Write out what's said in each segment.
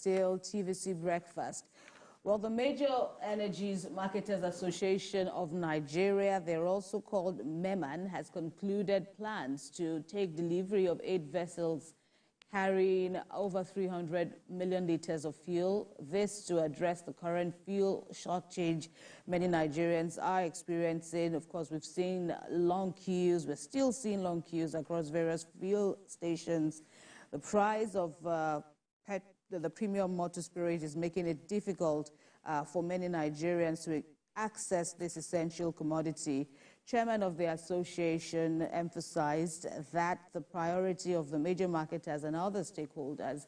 still TVC Breakfast. Well, the Major Energies Marketers Association of Nigeria, they're also called MEMAN, has concluded plans to take delivery of 8 vessels carrying over 300 million litres of fuel. This to address the current fuel shortage many Nigerians are experiencing. Of course, we've seen long queues. We're still seeing long queues across various fuel stations. The price of the premium motor spirit is making it difficult for many Nigerians to access this essential commodity. Chairman of the association emphasized that the priority of the major marketers and other stakeholders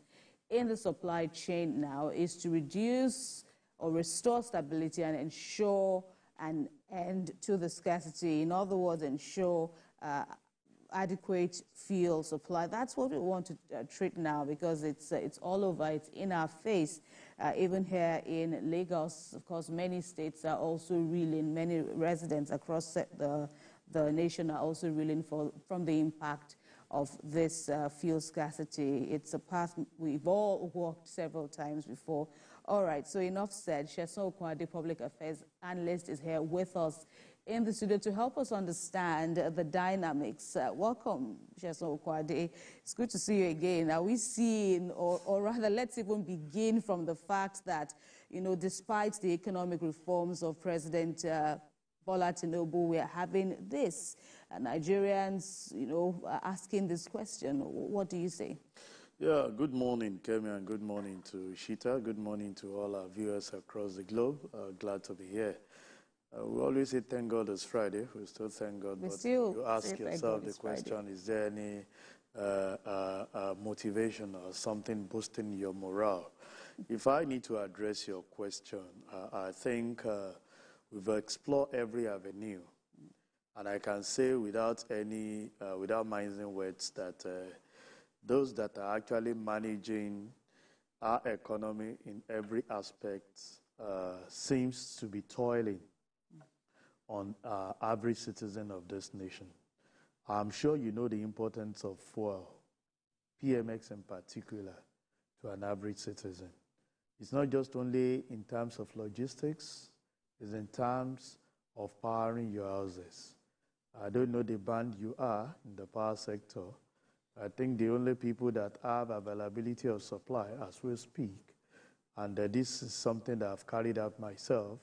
in the supply chain now is to reduce or restore stability and ensure an end to the scarcity. In other words, ensure adequate fuel supply. That's what we want to treat now, because it's all over, it's in our face. Even here in Lagos, of course, many states are also reeling. Many residents across the nation are also reeling from the impact of this fuel scarcity. It's a path we've all walked several times before. All right, so enough said. Sheson Okwade, Public Affairs Analyst, is here with us in the studio to help us understand the dynamics. Welcome, Sheson Okwade. It's good to see you again. Are we seeing, or rather, let's even begin from the fact that, you know, despite the economic reforms of President Bola Tinubu, we are having this. Nigerians, you know, are asking this question. What do you say? Yeah, good morning, Kemi, and good morning to Shita. Good morning to all our viewers across the globe. Glad to be here. We always say thank God it's Friday. We still thank God. But you ask yourself the question, is there any motivation or something boosting your morale? If I need to address your question, I think we've explored every avenue. And I can say without mincing words that those that are actually managing our economy in every aspect seems to be toiling on average citizen of this nation. I'm sure you know the importance of fuel, PMX in particular, to an average citizen. It's not just only in terms of logistics, it's in terms of powering your houses. I don't know the band you are in the power sector. I think the only people that have availability of supply as we speak, and this is something that I've carried out myself,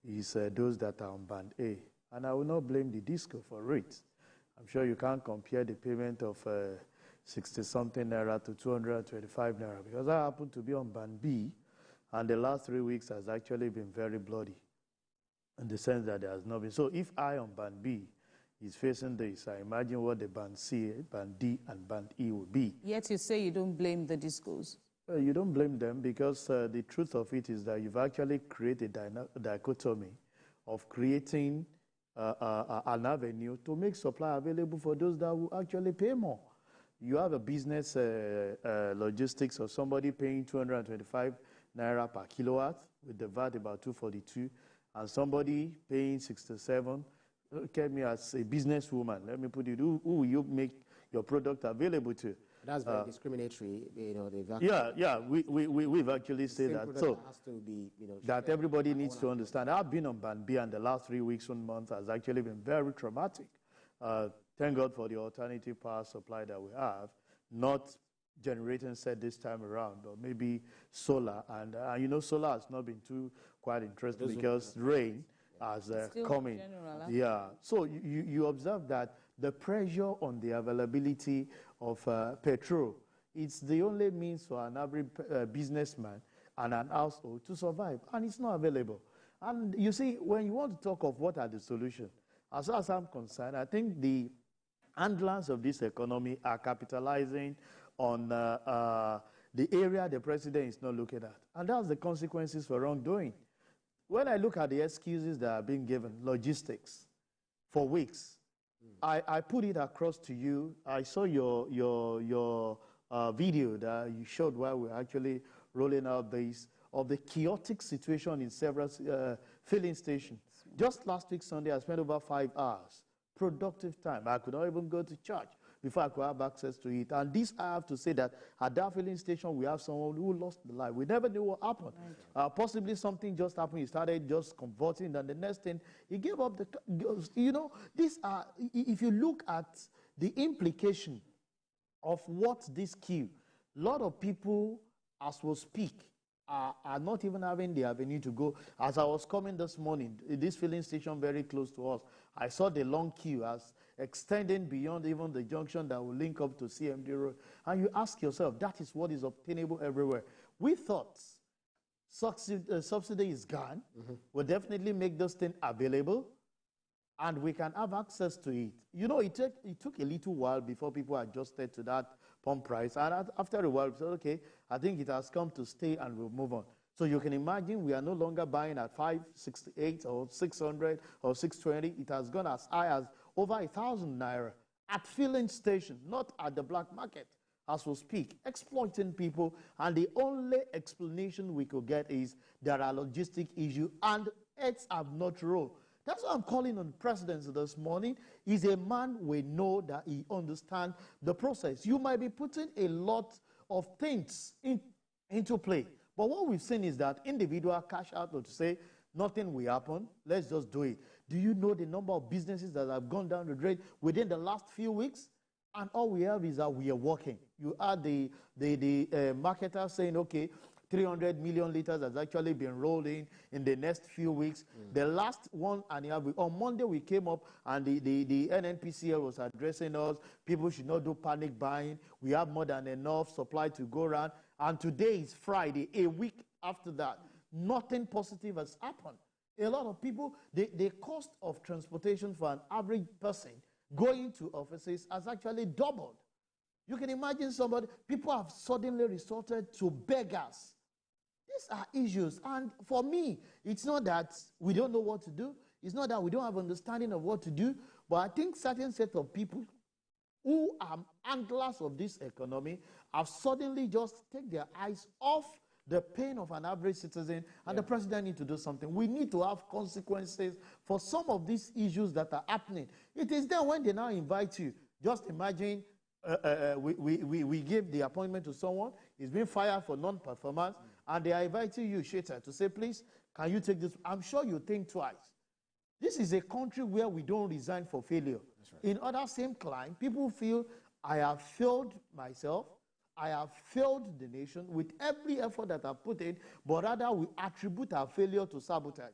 is those that are on band A. And I will not blame the disco for it. I'm sure you can't compare the payment of 60-something naira to 225 naira, because I happen to be on band B, and the last 3 weeks has actually been very bloody in the sense that there has not been. So if I on band B is facing this, I imagine what the band C, band D, and band E will be. Yet you say you don't blame the discos. You don't blame them, because the truth of it is that you've actually created a dichotomy of creating an avenue to make supply available for those that will actually pay more. You have a business logistics of somebody paying 225 naira per kilowatt with the VAT about 242, and somebody paying 67. Look at me as a businesswoman. Let me put it, who will you make your product available to? That's very discriminatory, you know. We've actually said that. So has to be, you know, that everybody needs to understand. I've been on band B, and the last 3 weeks, 1 month has actually been very traumatic. Thank God for the alternative power supply that we have, not generating set this time around, but maybe solar. And you know, solar has not been too quite interesting because rain has coming. Yeah. So you observe that the pressure on the availability of petrol, it's the only means for an average businessman and an household to survive, and it's not available. And you see, when you want to talk of what are the solutions, as far as I'm concerned, I think the handlers of this economy are capitalizing on the area the president is not looking at, and that's the consequences for wrongdoing. When I look at the excuses that are being given, logistics, for weeks, I put it across to you. I saw your video that you showed while we were actually rolling out this, of the chaotic situation in several filling stations. Just last week, Sunday, I spent over 5 hours. Productive time. I could not even go to church before I could have access to it. And this, I have to say that at that filling station, we have someone who lost the life. We never knew what happened. Right. Possibly something just happened. He started just converting, and the next thing, he gave up the, you know, these are, if you look at the implication of what this queue, a lot of people, as we speak, are not even having the avenue to go. As I was coming this morning, this filling station very close to us, I saw the long queue as extending beyond even the junction that will link up to CMD Road. And you ask yourself, that is what is obtainable everywhere. We thought subsidy is gone. We'll definitely make those things available, and we can have access to it. You know, it took a little while before people adjusted to that pump price. And after a while, we said, okay, I think it has come to stay, and we'll move on. So you can imagine we are no longer buying at 568 or 600 or 620. It has gone as high as over 1,000 naira at filling station, not at the black market, as we speak, exploiting people. And the only explanation we could get is there are logistic issues and heads have not rolled. That's why I'm calling on the president this morning. He's a man we know that he understands the process. You might be putting a lot of things into play. But what we've seen is that individual cash out to say, nothing will happen, let's just do it. Do you know the number of businesses that have gone down the drain within the last few weeks? And all we have is that we are working. You had the marketer saying, okay, 300 million liters has actually been rolled in the next few weeks. The last one, and on Monday we came up and the NNPCL was addressing us. People should not do panic buying. We have more than enough supply to go around. And today is Friday, a week after that. Nothing positive has happened. A lot of people, the cost of transportation for an average person going to offices has actually doubled. You can imagine people have suddenly resorted to beggars. These are issues. And for me, it's not that we don't know what to do. It's not that we don't have understanding of what to do. But I think certain set of people who are handlers of this economy have suddenly just take their eyes off the pain of an average citizen, and the president needs to do something. We need to have consequences for some of these issues that are happening. It is there when they now invite you. Just imagine we give the appointment to someone, he's been fired for non-performance, and they are inviting you, Sheta, to say, please, can you take this? I'm sure you think twice. This is a country where we don't resign for failure. Right. In other same climb, people feel, I have failed myself, I have failed the nation with every effort that I've put in, but rather we attribute our failure to sabotage.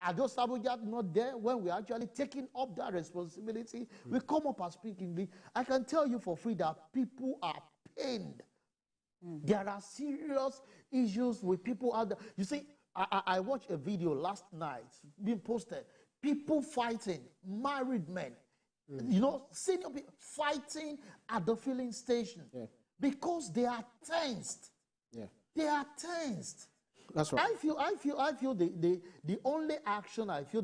Are those sabotage not there when we're actually taking up that responsibility? We come up and speak English. I can tell you for free that people are pained. There are serious issues with people out there. You see, I watched a video last night being posted. People fighting, married men, you know, senior people fighting at the filling station because they are tensed. They are tensed. That's right. I feel the only action I feel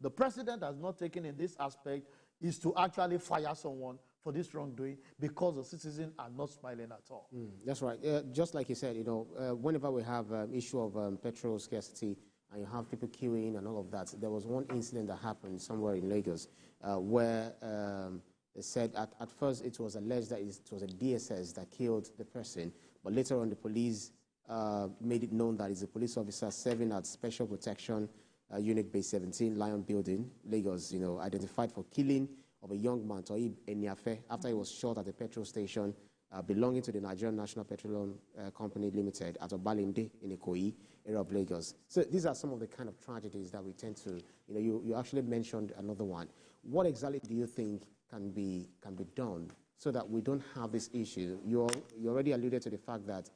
the president has not taken in this aspect is to actually fire someone for this wrongdoing because the citizens are not smiling at all. That's right. Just like you said, you know, whenever we have issue of petrol scarcity and you have people queuing and all of that, there was one incident that happened somewhere in Lagos where they said at first it was alleged that it was a DSS that killed the person, but later on the police made it known that it's a police officer serving at Special Protection Unit Base 17, Lion Building, Lagos, you know, identified for killing of a young man, Toib Eniafe, after he was shot at a petrol station belonging to the Nigerian National Petroleum Company Limited at Obalinde in Ikoyi area of Lagos. So these are some of the kind of tragedies that we tend to, you know, you actually mentioned another one. What exactly do you think can be done so that we don't have this issue? You already alluded to the fact that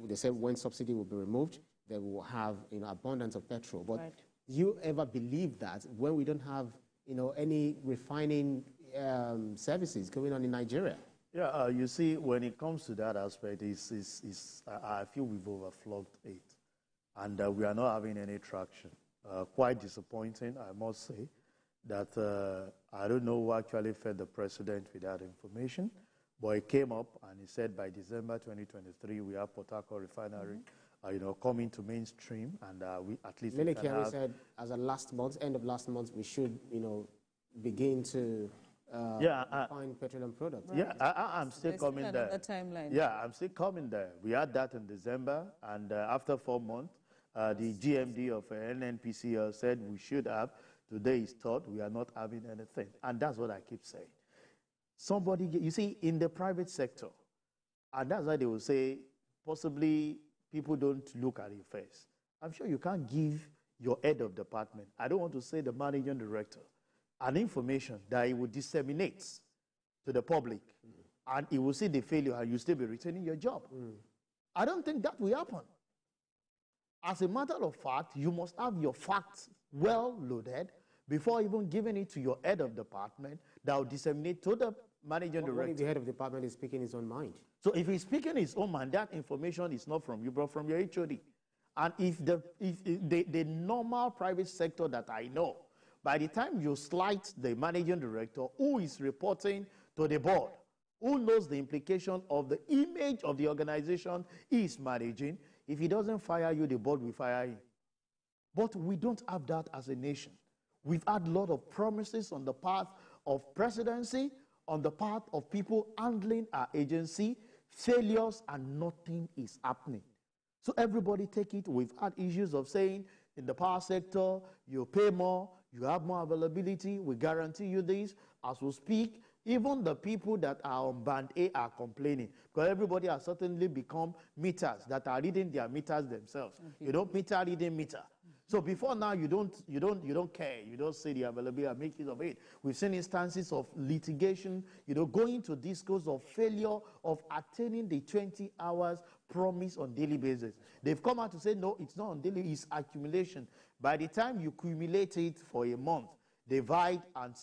they said when subsidy will be removed, they will have, you know, abundance of petrol. But do you ever believe that when we don't have, you know, any refining services going on in Nigeria? Yeah, you see, when it comes to that aspect, I feel we've overflogged it, and we are not having any traction. Quite disappointing, I must say, that I don't know who actually fed the president with that information, but it came up and he said by December 2023 we have Port Harcourt refinery, you know, coming to mainstream, and we at least. Lele Kyari said, as of last month, end of last month, we should, you know, begin to refined petroleum products. Right. Yeah, I'm still coming there. Timeline. Yeah, I'm still coming there. We had that in December, and after 4 months, the GMD of NNPCL said we should have. Today is thought we are not having anything, and that's what I keep saying. Somebody, you see, in the private sector, and that's why they will say possibly people don't look at your face. I'm sure you can't give your head of department, I don't want to say the managing director, an information that he will disseminate to the public, and he will see the failure and you still be retaining your job. I don't think that will happen. As a matter of fact, you must have your facts well loaded before even giving it to your head of department that will disseminate to the managing director. What if the head of department is speaking his own mind? So if he's speaking his own mind, that information is not from you, but from your HOD. And if the normal private sector that I know, by the time you slight the managing director who is reporting to the board, who knows the implication of the image of the organization he is managing, if he doesn't fire you, the board will fire him. But we don't have that as a nation. We've had a lot of promises on the part of presidency, on the part of people handling our agency, failures, and nothing is happening. So everybody take it. We've had issues of saying in the power sector, you pay more, you have more availability, we guarantee you this. As we speak, even the people that are on band A are complaining because everybody has certainly become meters that are reading their meters themselves. You don't meter reading meter. So before now, you don't care. You don't say the availability and make use of it. We've seen instances of litigation, going to discourse of failure of attaining the 20 hours promise on daily basis. They've come out to say, no, it's not on daily, it's accumulation. By the time you accumulate it for a month, divide and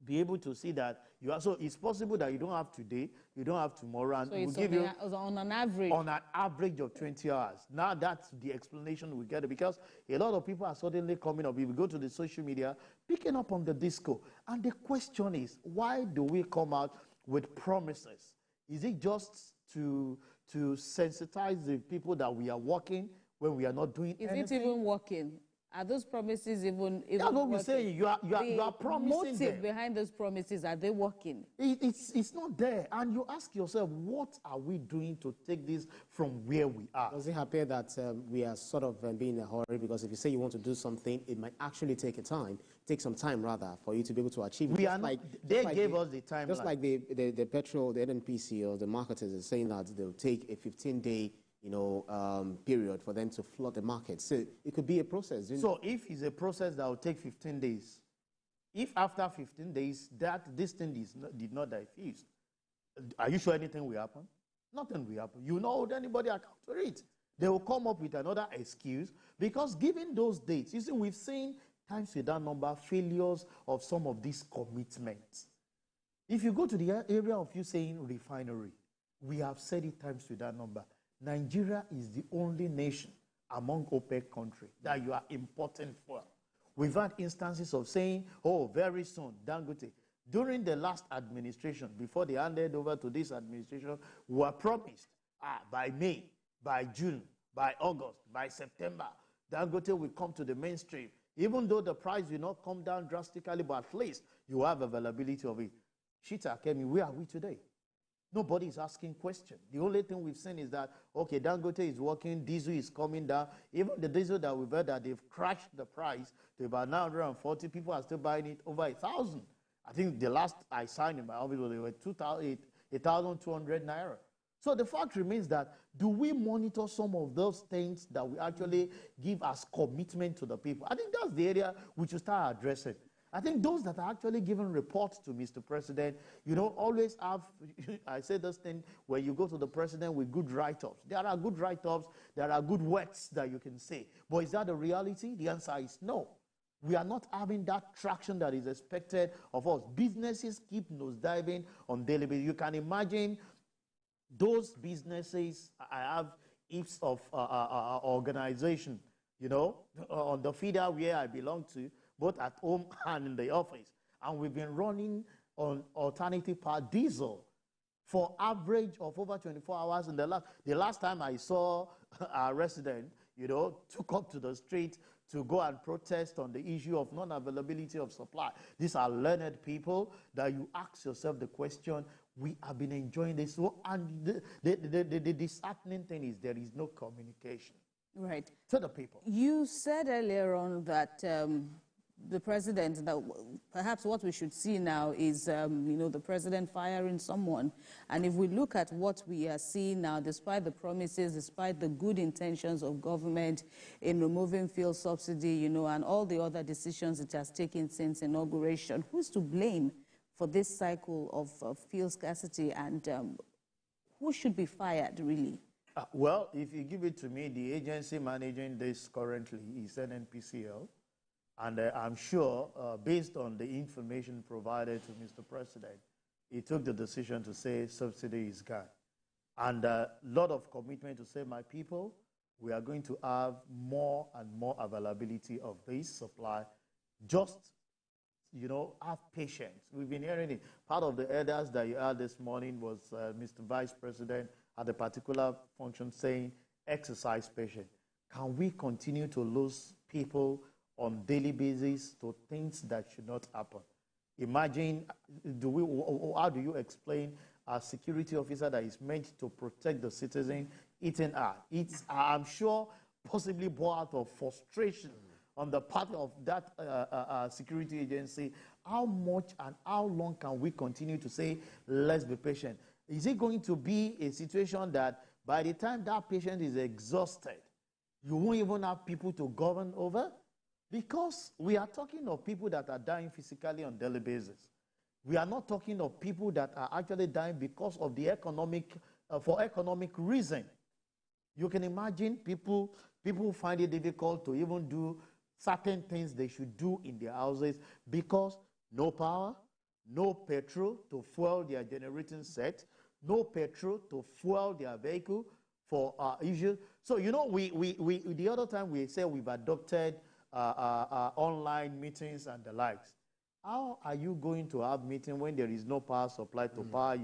be able to see that you are, so it's possible that you don't have today, you don't have tomorrow, and so we'll give you on an average. On an average of 20 hours. Now that's the explanation we get, because a lot of people are suddenly coming up. If you go to the social media, picking up on the disco. And the question is, why do we come out with promises? Is it just to sensitize the people that we are working when we are not doing anything? Is it even working? Are those promises even That's what we're saying. You are promising motive them. Behind those promises, are they working? It's not there. And you ask yourself, what are we doing to take this from where we are? Does it appear that we are sort of being in a hurry? Because if you say you want to do something, it might actually take some time rather, for you to be able to achieve it. They gave us the time. Just like the Petrol, the NNPC, or the marketers are saying that they'll take a 15-day period for them to flood the market. So it could be a process. So if it's a process that will take 15 days, if after 15 days this thing did not diffuse, are you sure anything will happen? Nothing will happen. You know, would anybody account for it? They will come up with another excuse, because given those dates, you see, we've seen times with that number failures of some of these commitments. If you go to the area of you saying refinery, we have said it times with that number. Nigeria is the only nation among OPEC countries that you are importing fuel. We've had instances of saying, oh, very soon, Dangote. During the last administration, before they handed over to this administration, we were promised by May, by June, by August, by September, Dangote will come to the mainstream. Even though the price will not come down drastically, but at least you have availability of it. Shita Kemi, where are we today? Nobody is asking questions. The only thing we've seen is that, okay, Dangote is working, diesel is coming down. Even the diesel that we've heard that they've crashed the price to about 940, people are still buying it over 1,000. I think the last I signed in my office was they were 8,200 naira. So the fact remains that, do we monitor some of those things that we actually give as commitment to the people? I think that's the area we should start addressing. I think those that are actually giving reports to Mr. President, always have, I say this thing, when you go to the president with good write-ups. There are good write-ups, there are good words that you can say. But is that the reality? The answer is no. We are not having that traction that is expected of us. Businesses keep nosediving on daily basis. You can imagine those businesses. I have heaps of organization, on the feeder where I belong to, both at home and in the office. And we've been running on alternative power diesel for average of over 24 hours. And the last time I saw our residents, took up to the street to go and protest on the issue of non-availability of supply. These are learned people that you ask yourself the question, we have been enjoying this. So, and the disheartening thing is there is no communication to the people. You said earlier on that the president, that perhaps what we should see now is, the president firing someone. And if we look at what we are seeing now, despite the promises, despite the good intentions of government in removing fuel subsidy, and all the other decisions it has taken since inauguration, who's to blame for this cycle of fuel scarcity, and who should be fired, really? Well, if you give it to me, the agency managing this currently is NNPCL. And I'm sure, based on the information provided to Mr. President, he took the decision to say subsidy is gone. And a lot of commitment to say, my people, we are going to have more and more availability of this supply. Just, have patience. We've been hearing it. Part of the elders that you heard this morning was Mr. Vice President at a particular function saying, exercise patience. Can we continue to lose people on daily basis to things that should not happen? Imagine, how do you explain a security officer that is meant to protect the citizen eating out? It's, I'm sure, possibly born out of frustration on the part of that security agency. How much and how long can we continue to say, let's be patient? Is it going to be a situation that by the time that patient is exhausted, you won't even have people to govern over? Because we are talking of people that are dying physically on a daily basis. We are not talking of people that are actually dying because of the for economic reason. You can imagine people find it difficult to even do certain things they should do in their houses because no power, no petrol to fuel their generating set, no petrol to fuel their vehicle for issues. So, the other time we said we've adopted online meetings and the likes. How are you going to have meeting when there is no power supply to power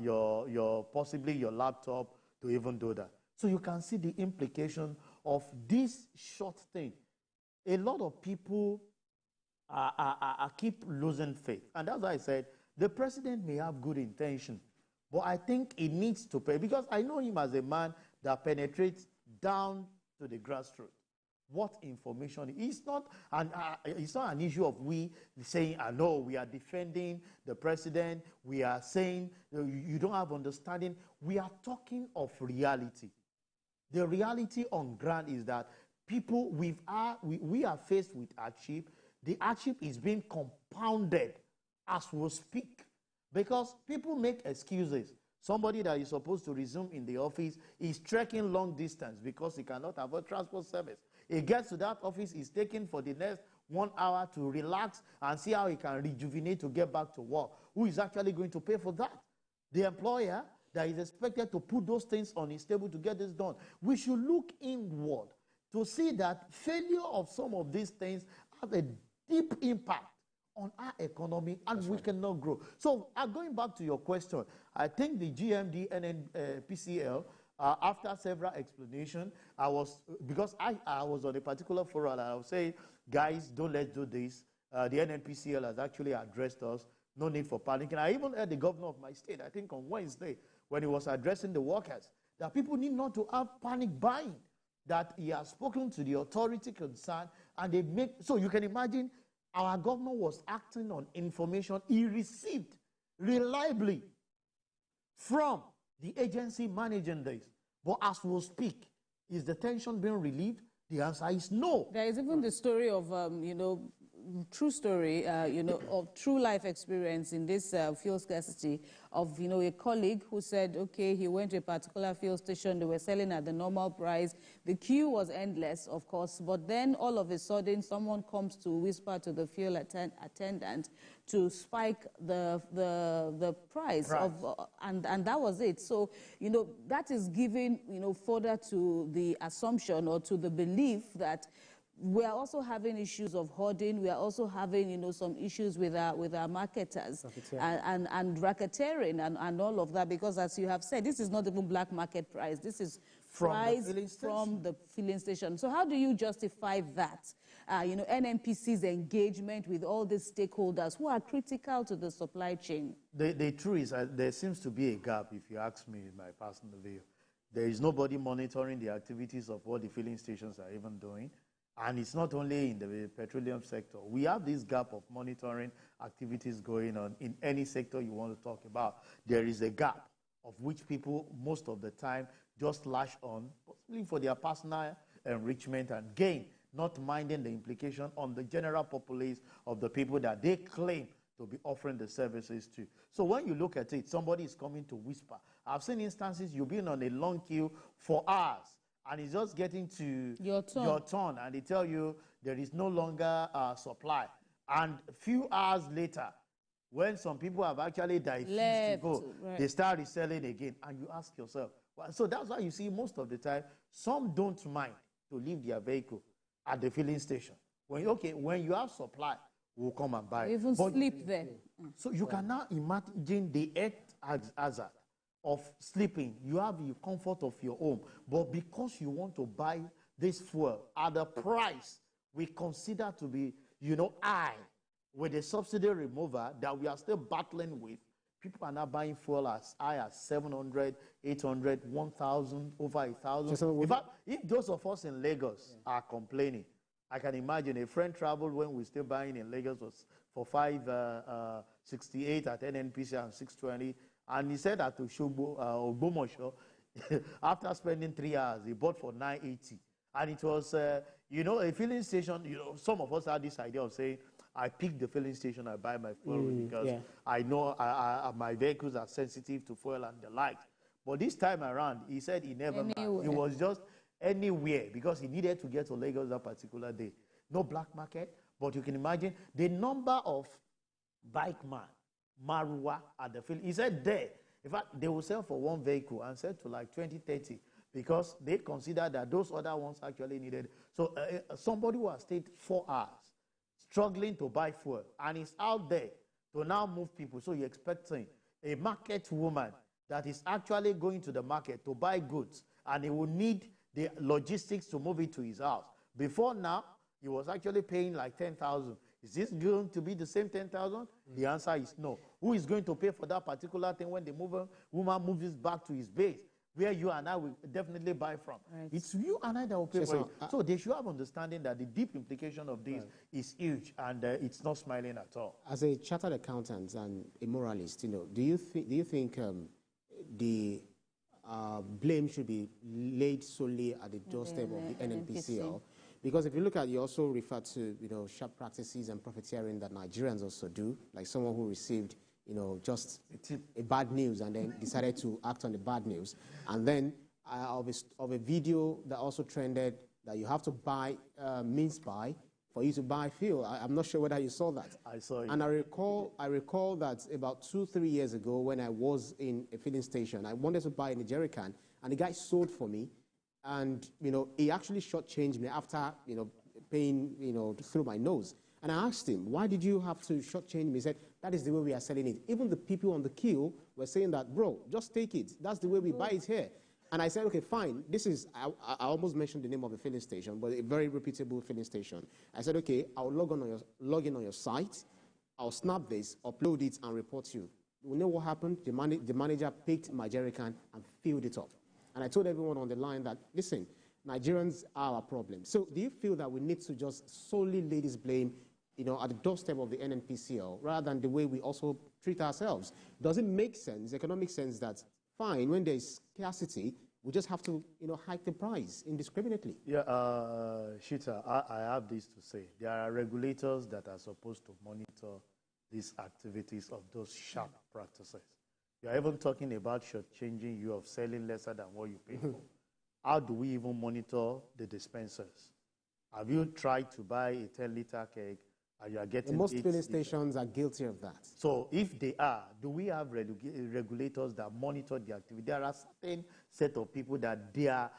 your possibly your laptop to even do that? So you can see the implication of this short thing. A lot of people keep losing faith, and that's why I said the president may have good intention, but I think he needs to pay, because I know him as a man that penetrates down to the grassroots. What information? It's not an issue of we saying, I know we are defending the president. We are saying you don't have understanding. We are talking of reality. The reality on ground is that people we are faced with hardship. The hardship is being compounded as we speak, because people make excuses. Somebody that is supposed to resume in the office is trekking long distance because he cannot afford transport service. He gets to that office, he's taken for the next 1 hour to relax and see how he can rejuvenate to get back to work. Who is actually going to pay for that? The employer that is expected to put those things on his table to get this done. We should look inward to see that failure of some of these things have a deep impact on our economy, and we cannot grow. So going back to your question, I think the GMD and PCL, after several explanations, because I was on a particular forum and I was saying, guys, let's do this. The NNPCL has actually addressed us. No need for panicking. I even heard the governor of my state, I think on Wednesday, when he was addressing the workers, that people need not to have panic buying, that he has spoken to the authority concerned, and they make, so you can imagine our governor was acting on information he received reliably from the agency managing this. But as we speak, is the tension being relieved? The answer is no. There is even the story of, true story, of true life experience in this fuel scarcity of, a colleague who said, okay, he went to a particular fuel station, they were selling at the normal price. The queue was endless, of course, but then all of a sudden, someone comes to whisper to the fuel attendant to spike the price of, and that was it. So, that is giving, further to the assumption or to the belief that we are also having issues of hoarding. We are also having, some issues with our marketers and racketeering and all of that, because as you have said, this is not even black market price. This is price from the filling station. So how do you justify that? NNPC's engagement with all these stakeholders who are critical to the supply chain. The truth is there seems to be a gap, if you ask me, in my personal view. There is nobody monitoring the activities of what the filling stations are even doing. And it's not only in the petroleum sector. We have this gap of monitoring activities going on in any sector you want to talk about. There is a gap of which people, most of the time, just lash on, possibly for their personal enrichment and gain, not minding the implication on the general populace of the people that they claim to be offering the services to. So when you look at it, somebody is coming to whisper. I've seen instances you've been on a long queue for hours, and it's just getting to your turn, and they tell you there is no longer supply. And a few hours later, when some people have actually diffused to go, they start reselling again, and you ask yourself. Well, so that's why you see most of the time, some don't mind to leave their vehicle at the filling station. When you have supply, we'll come and buy. Even sleep there. So you can now imagine the health hazard of sleeping. You have the comfort of your home, but because you want to buy this fuel at the price we consider to be, high, with the subsidy remover that we are still battling with, people are now buying fuel as high as 700, 800, 1,000, over 1,000. So in fact, if those of us in Lagos are complaining, I can imagine a friend traveled when we were still buying in Lagos was for 568 at NNPC and 620. And he said that to Ogbomosho, after spending 3 hours, he bought for 980. And it was, a filling station, some of us had this idea of saying, I pick the filling station, I buy my fuel because I know my vehicles are sensitive to fuel and the like. But this time around, he said he never mind. It was just anywhere because he needed to get to Lagos that particular day. No black market, but you can imagine the number of bike man, Marua at the field. He said there, in fact, they will sell for one vehicle and sell to like 20, 30 because they consider that those other ones actually needed. So somebody who has stayed 4 hours struggling to buy fuel and is out there to now move people. So you're expecting a market woman that is actually going to the market to buy goods and he will need the logistics to move it to his house. Before now, he was actually paying like 10,000. Is this going to be the same 10,000? The answer is no. Who is going to pay for that particular thing when the woman moves it back to his base, where you and I will definitely buy from? Right. It's you and I that will pay for it. So they should have understanding that the deep implication of this is huge, and it's not smiling at all. As a chartered accountant and a moralist, do you think the blame should be laid solely at the doorstep of the NNPCL? Because if you look at, you also refer to, sharp practices and profiteering that Nigerians also do, like someone who received, just a bad news and then decided to act on the bad news. And then of a video that also trended that you have to buy, mince buy, for you to buy fuel. I'm not sure whether you saw that. I saw it. And I recall that about 2-3 years ago when I was in a filling station, I wanted to buy a Nigerian can, and the guy sold for me. And, he actually shortchanged me after, paying, through my nose. And I asked him, why did you have to shortchange me? He said, that is the way we are selling it. Even the people on the queue were saying that, bro, just take it. That's the way we buy it here. And I said, okay, fine. This is, I almost mentioned the name of the filling station, but a very reputable filling station. I said, okay, I'll log in on your site. I'll snap this, upload it, and report you. You know what happened? The manager picked my jerry can and filled it up. And I told everyone on the line that, listen, Nigerians are our problem. So do you feel that we need to just solely lay this blame, at the doorstep of the NNPCL, rather than the way we also treat ourselves? Does it make sense, economic sense, that, fine, when there's scarcity, we just have to, hike the price indiscriminately? Yeah, Shita, I have this to say. There are regulators that are supposed to monitor these activities of those sharp practices. You're even talking about shortchanging you of selling lesser than what you pay for. How do we even monitor the dispensers? Have you tried to buy a 10-liter keg and you are getting most filling stations are guilty of that. So if they are, do we have regulators that monitor the activity? There are certain set of people that they are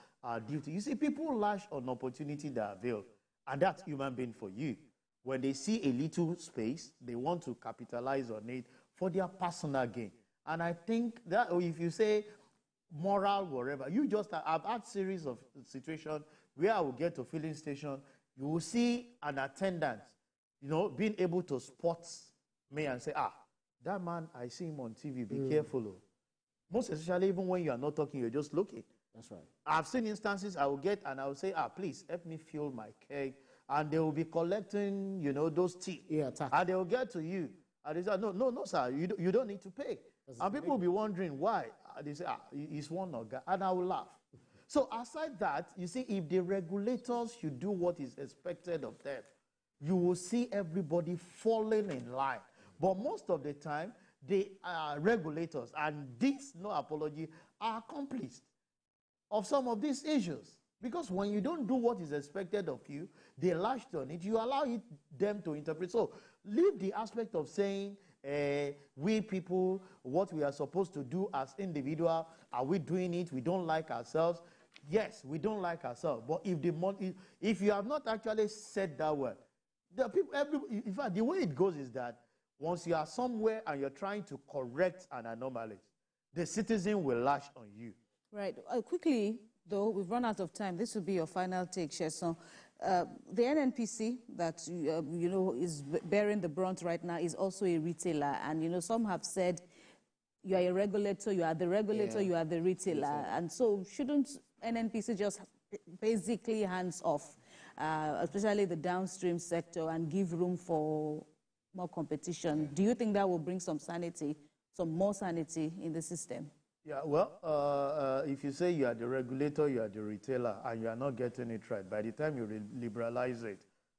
duty. You see, people lash on opportunity that avail, and that's human being for you. When they see a little space, they want to capitalize on it for their personal gain. And I think that if you say moral, whatever. You just, I've had series of situations where I will get to filling station, you will see an attendant, you know, being able to spot me and say, that man, I see him on TV, be careful. Oh. Most especially even when you are not talking, you're just looking. That's right. I've seen instances I will get and I will say, please help me fill my keg. And they will be collecting, you know, those teeth. Yeah, and they will get to you. And they say, no, sir, you don't need to pay. And people will be wondering why. They say, it's one guy. And I will laugh. So aside that, you see, if the regulators should do what is expected of them, you will see everybody falling in line. But most of the time, the regulators, and this, no apology, are accomplices of some of these issues. Because when you don't do what is expected of you, they latched on it, you allow them to interpret. So leave the aspect of saying, we people, what we are supposed to do as individuals, are we doing it? We don't like ourselves. Yes, we don't like ourselves. But if you have not actually said that word, the people, in fact, the way it goes is that once you are somewhere and you're trying to correct an anomaly, the citizen will latch on you. Right. Quickly, though, we've run out of time. This will be your final take, Sheson. The NNPC that, you know, is bearing the brunt right now is also a retailer. And, you know, some have said you are a regulator, you are the regulator, you are the retailer. And so shouldn't NNPC just basically hands off, especially the downstream sector, and give room for more competition? Do you think that will bring some sanity, some more sanity in the system? Yeah, well, if you say you are the regulator, you are the retailer, and you are not getting it right, by the time you liberalize it,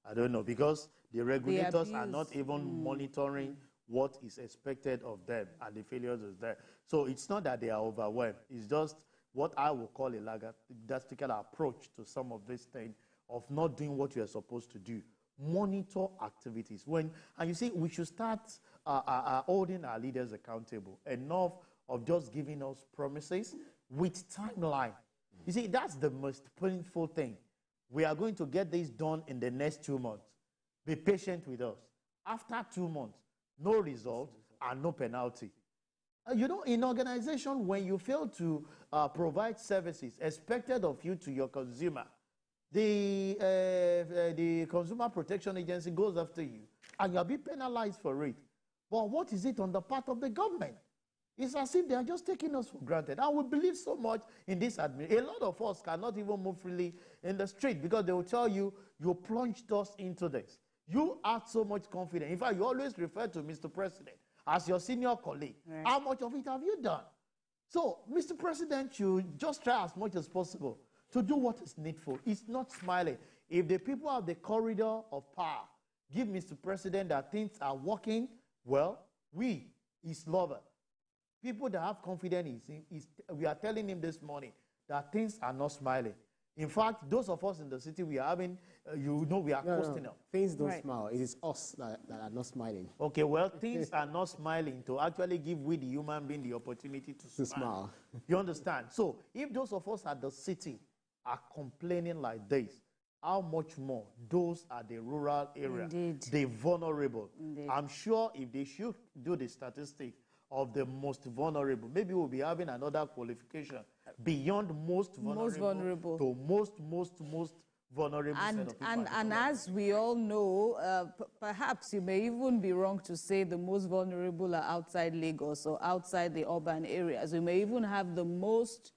I don't know, because the regulators are not even monitoring what is expected of them, and the failures is there. So it's not that they are overwhelmed. It's just what I would call a lackadaisical approach to some of these things of not doing what you are supposed to do. Monitor activities. And you see, we should start holding our leaders accountable. Enough of just giving us promises with timeline. You see, that's the most painful thing. We are going to get this done in the next 2 months. Be patient with us. After 2 months, no result and no penalty. You know, in organization, when you fail to provide services expected of you to your consumer, the Consumer Protection Agency goes after you, and you'll be penalized for it. But what is it on the part of the government? It's as if they are just taking us for granted. And we believe so much in this administration. A lot of us cannot even move freely in the street because they will tell you, you plunged us into this. You had so much confidence. In fact, you always refer to Mr. President as your senior colleague. Right. How much of it have you done? So, Mr. President, you just try as much as possible to do what is needful. It's not smiling. If the people of the corridor of power give Mr. President that things are working, well, we, his lover, people that have confidence in him, we are telling him this morning that things are not smiling. In fact, those of us in the city, we are having, you know, we are coasting up. Things don't smile. It is us that are not smiling. Okay, well, things are not smiling to actually give we, the human being, the opportunity to smile. You understand? So, if those of us at the city are complaining like this, how much more those at the rural area, the vulnerable. Indeed. I'm sure if they should do the statistics of the most vulnerable, maybe we'll be having another qualification beyond most vulnerable to most vulnerable. And as we all know, perhaps you may even be wrong to say the most vulnerable are outside Lagos or outside the urban areas. We may even have the most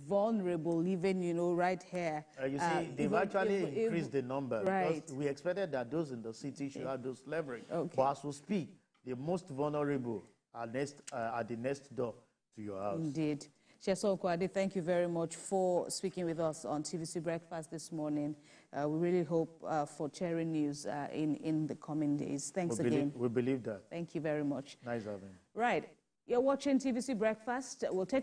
vulnerable living, you know, right here. You see, they've actually increased the number. Right. Because we expected that those in the city should have those leverage. Okay. But as we speak, the most vulnerable are at the next door to your house. Indeed. Sheson Kwade, thank you very much for speaking with us on TVC Breakfast this morning. We really hope for cheering news in the coming days. Thanks again. We believe that. Thank you very much. Nice having you. Right. You're watching TVC Breakfast. We'll take